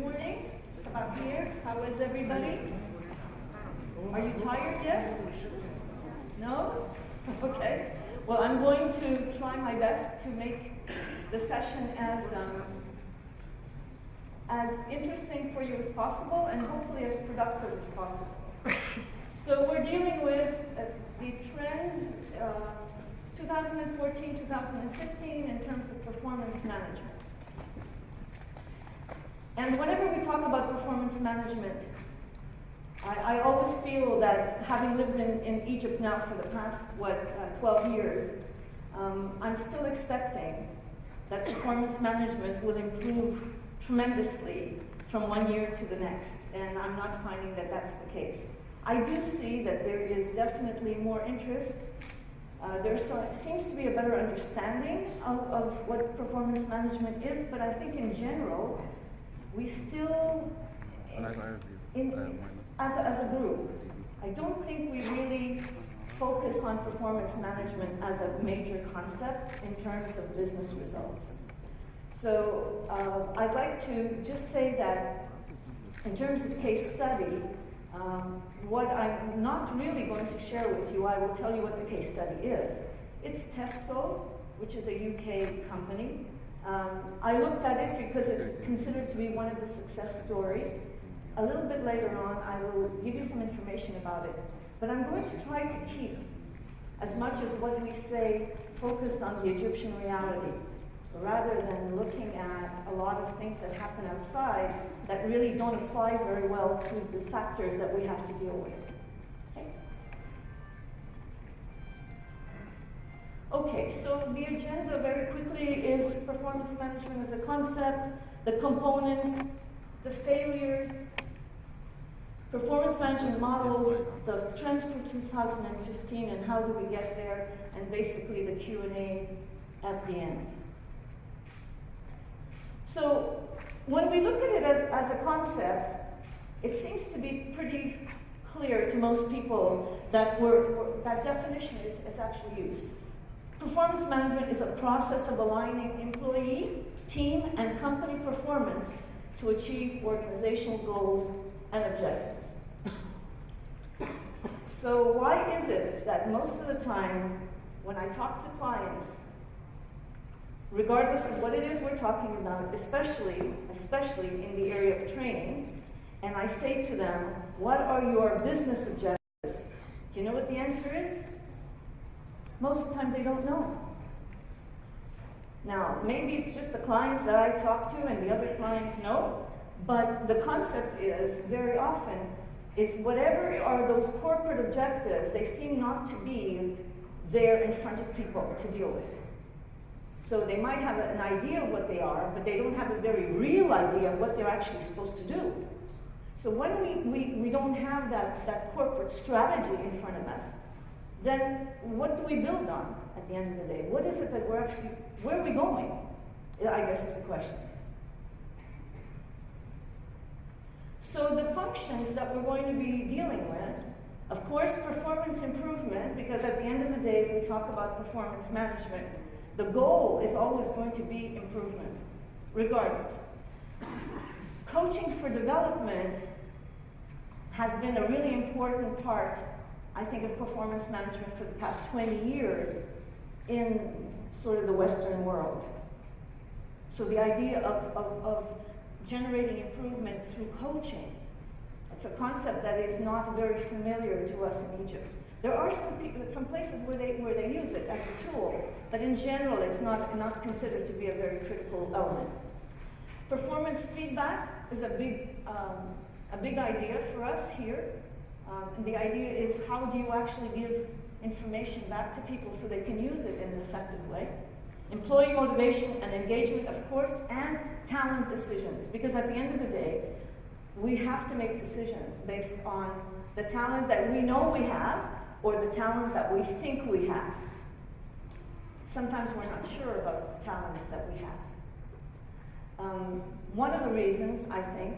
morning. About here. How is everybody? Are you tired yet? No? Okay. Well, I'm going to try my best to make the session as interesting for you as possible and hopefully as productive as possible. So we're dealing with the trends 2014, 2015 in terms of performance management. And whenever we talk about performance management, I always feel that having lived in Egypt now for the past, 12 years, I'm still expecting that performance management will improve tremendously from one year to the next, and I'm not finding that that's the case. I do see that there is definitely more interest. There seems to be a better understanding of what performance management is, but I think in general, we still, as a group, I don't think we really focus on performance management as a major concept in terms of business results. So I'd like to just say that in terms of case study, what I'm not really going to share with you, I will tell you what the case study is. It's Tesco, which is a UK company. I looked at it because it's considered to be one of the success stories. A little bit later on, I will give you some information about it. But I'm going to try to keep as much as what we say focused on the Egyptian reality, rather than looking at a lot of things that happen outside that really don't apply very well to the factors that we have to deal with. Okay, so the agenda very quickly is performance management as a concept, the components, the failures, performance management models, the trends for 2015 and how do we get there, and basically the Q&A at the end. So when we look at it as a concept, it seems to be pretty clear to most people that that definition is actually used. Performance management is a process of aligning employee, team, and company performance to achieve organizational goals and objectives. So why is it that most of the time when I talk to clients, regardless of what it is we're talking about, especially in the area of training, and I say to them, what are your business objectives? Do you know what the answer is? Most of the time they don't know. Now, maybe it's just the clients that I talk to and the other clients know, but the concept is very often is whatever are those corporate objectives, they seem not to be there in front of people to deal with. So they might have an idea of what they are, but they don't have a very real idea of what they're actually supposed to do. So when we don't have that corporate strategy in front of us, then what do we build on at the end of the day? What is it that we're actually, where are we going? I guess is the question. So the functions that we're going to be dealing with, of course, performance improvement, because at the end of the day, if we talk about performance management, the goal is always going to be improvement, regardless. Coaching for development has been a really important part, I think, of performance management for the past 20 years in sort of the Western world. So the idea of generating improvement through coaching, it's a concept that is not very familiar to us in Egypt. There are some places where they use it as a tool, but in general it's not considered to be a very critical element. Performance feedback is a big idea for us here. And the idea is, how do you actually give information back to people so they can use it in an effective way? Employee motivation and engagement, of course, and talent decisions. Because at the end of the day, we have to make decisions based on the talent that we know we have or the talent that we think we have. Sometimes we're not sure about the talent that we have. One of the reasons, I think,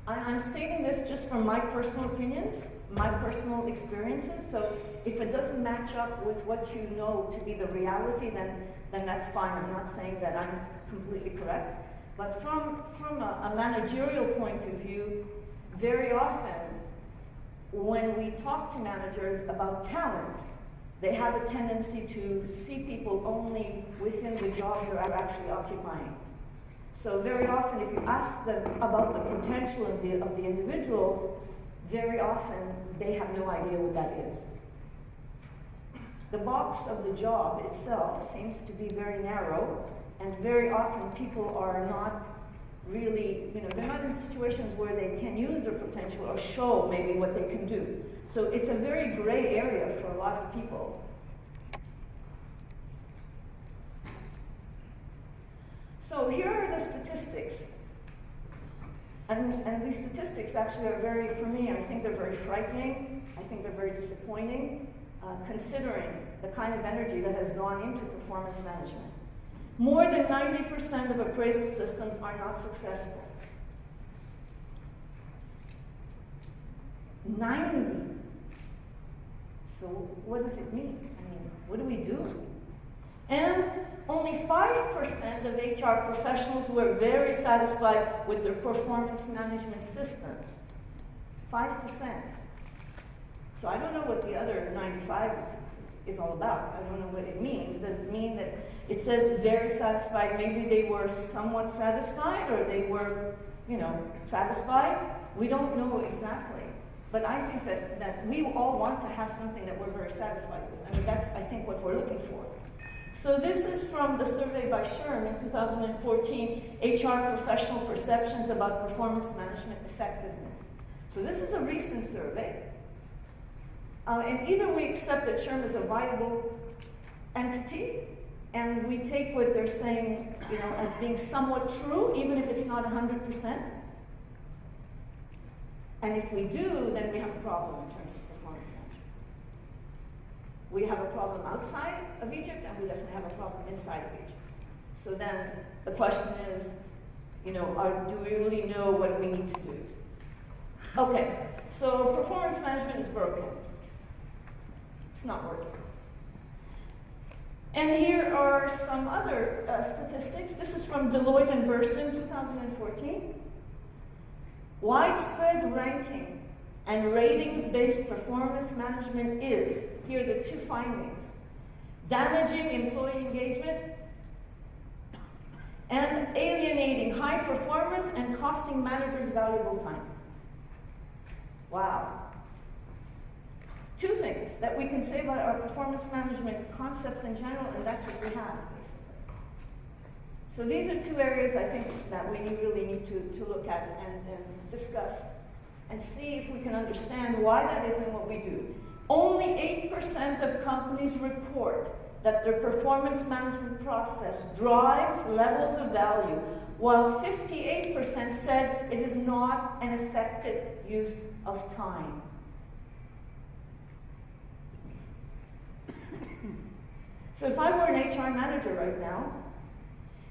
I'm stating this just from my personal opinions, my personal experiences, so if it doesn't match up with what you know to be the reality, then that's fine. I'm not saying that I'm completely correct. But from a managerial point of view, very often when we talk to managers about talent, they have a tendency to see people only within the job they're actually occupying. So very often if you ask them about the potential of the individual, very often they have no idea what that is. The box of the job itself seems to be very narrow, and very often people are not really, they're not in situations where they can use their potential or show maybe what they can do. So it's a very gray area for a lot of people. So here are the statistics. And these statistics actually are very, for me, I think they're very frightening. I think they're very disappointing, considering the kind of energy that has gone into performance management. More than 90% of appraisal systems are not successful. 90. So what does it mean? I mean, what do we do? And only 5% of HR professionals were very satisfied with their performance management systems. 5%. So I don't know what the other 95 is all about. I don't know what it means. Does it mean that it says very satisfied, maybe they were somewhat satisfied, or they were, satisfied? We don't know exactly. But I think that we all want to have something that we're very satisfied with. I mean, that's, I think, what we're looking for. So this is from the survey by SHRM in 2014, HR Professional Perceptions about Performance Management Effectiveness. So this is a recent survey. And either we accept that SHRM is a viable entity, and we take what they're saying, as being somewhat true, even if it's not 100%. And if we do, then we have a problem in terms of performance management. We have a problem outside of Egypt, and we definitely have a problem inside of Egypt. So then the question is, do we really know what we need to do? Okay, so performance management is broken. It's not working. And here are some other statistics. This is from Deloitte and Burson, 2014. Widespread ranking and ratings-based performance management is, here are the two findings, damaging employee engagement and alienating high performance and costing managers valuable time. Wow. Two things that we can say about our performance management concepts in general, and that's what we have, basically. So these are two areas I think that we really need to look at and discuss and see if we can understand why that is and what we do. Only 8% of companies report that their performance management process drives levels of value, while 58% said it is not an effective use of time. So if I were an HR manager right now,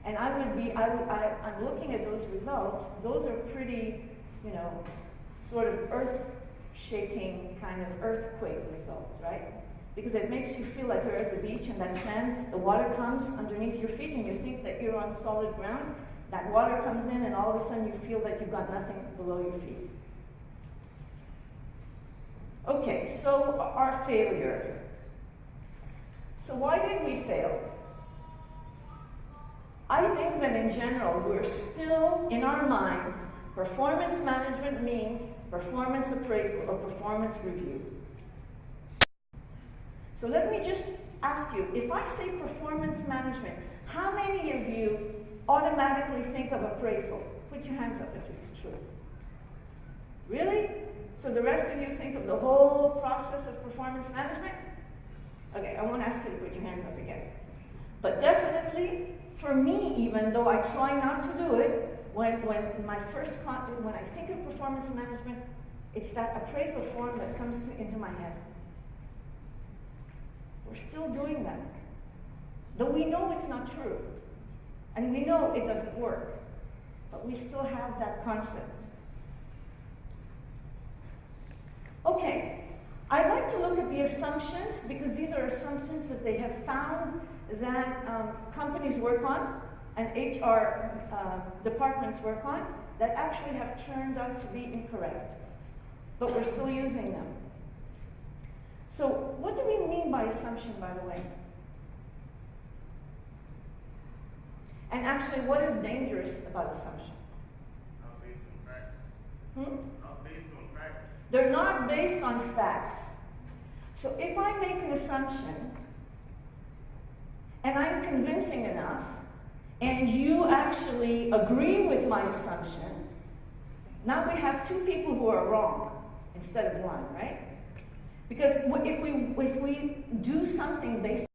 and I'm looking at those results, those are pretty, sort of earth-shaking, kind of earthquake results, right? Because it makes you feel like you're at the beach and that sand, the water comes underneath your feet and you think that you're on solid ground. That water comes in and all of a sudden you feel like you've got nothing below your feet. Okay, so our failure. So why did we fail? I think that in general, we're still, in our mind, performance management means performance appraisal or performance review. So let me just ask you, if I say performance management, how many of you automatically think of appraisal? Put your hands up if it's true. Really? So the rest of you think of the whole process of performance management? Okay, I won't ask you to put your hands up again. But definitely, for me, even though I try not to do it, when I think of performance management, it's that appraisal form that comes into my head. We're still doing that. Though we know it's not true, and we know it doesn't work, but we still have that concept. Okay. I'd like to look at the assumptions, because these are assumptions that they have found that companies work on. and HR departments work on that actually have turned out to be incorrect. But we're still using them. So what do we mean by assumption, by the way? And actually, what is dangerous about assumption? Not based on facts. Not based on facts. They're not based on facts. So if I make an assumption, and I'm convincing enough, and you actually agree with my assumption, now we have two people who are wrong instead of one, right? Because if we do something based